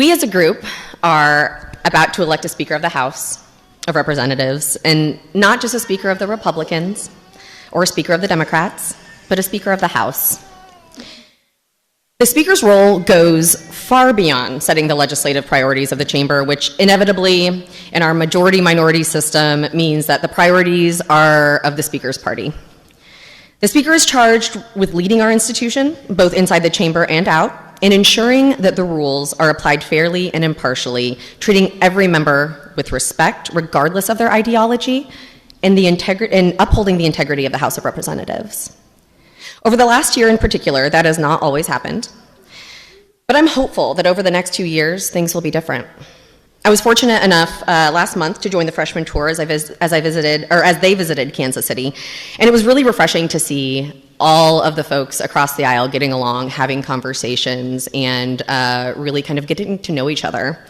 We as a group are about to elect a Speaker of the House of Representatives, and not just a Speaker of the Republicans or a Speaker of the Democrats, but a Speaker of the House. The Speaker's role goes far beyond setting the legislative priorities of the chamber, which inevitably, in our majority-minority system, means that the priorities are of the Speaker's party. The Speaker is charged with leading our institution, both inside the chamber and out, and ensuring that the rules are applied fairly and impartially, treating every member with respect, regardless of their ideology, and upholding the integrity of the House of Representatives. Over the last year in particular, that has not always happened, but I'm hopeful that over the next 2 years, things will be different. I was fortunate enough last month to join the freshman tour as they visited Kansas City, and it was really refreshing to see all of the folks across the aisle getting along, having conversations, and really kind of getting to know each other.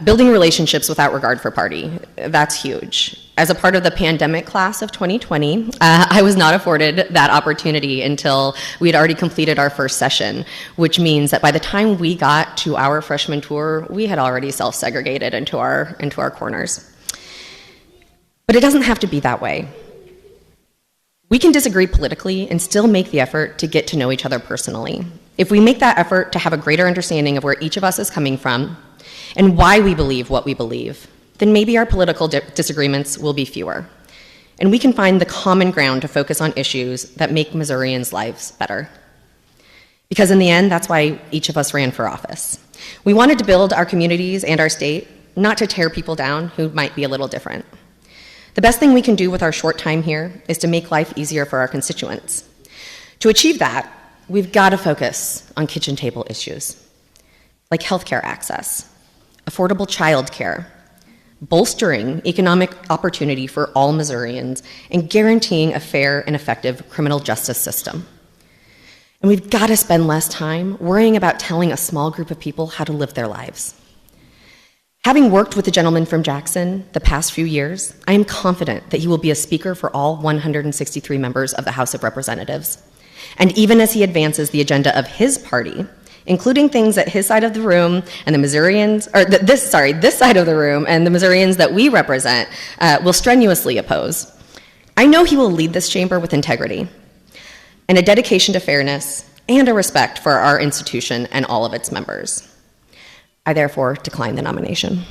Building relationships without regard for party, that's huge. As a part of the pandemic class of 2020, I was not afforded that opportunity until we had already completed our first session, which means that by the time we got to our freshman tour, we had already self-segregated into our corners. But it doesn't have to be that way. We can disagree politically and still make the effort to get to know each other personally. If we make that effort to have a greater understanding of where each of us is coming from and why we believe what we believe, then maybe our political disagreements will be fewer. And we can find the common ground to focus on issues that make Missourians' lives better. Because in the end, that's why each of us ran for office. We wanted to build our communities and our state, not to tear people down who might be a little different. The best thing we can do with our short time here is to make life easier for our constituents. To achieve that, we've got to focus on kitchen table issues, like healthcare access, affordable childcare, bolstering economic opportunity for all Missourians, and guaranteeing a fair and effective criminal justice system. And we've got to spend less time worrying about telling a small group of people how to live their lives. Having worked with the gentleman from Jackson the past few years, I am confident that he will be a speaker for all 163 members of the House of Representatives. And even as he advances the agenda of his party, including things at his side of the room and the Missourians, or this side of the room and the Missourians that we represent will strenuously oppose, I know he will lead this chamber with integrity and a dedication to fairness and a respect for our institution and all of its members. I therefore decline the nomination.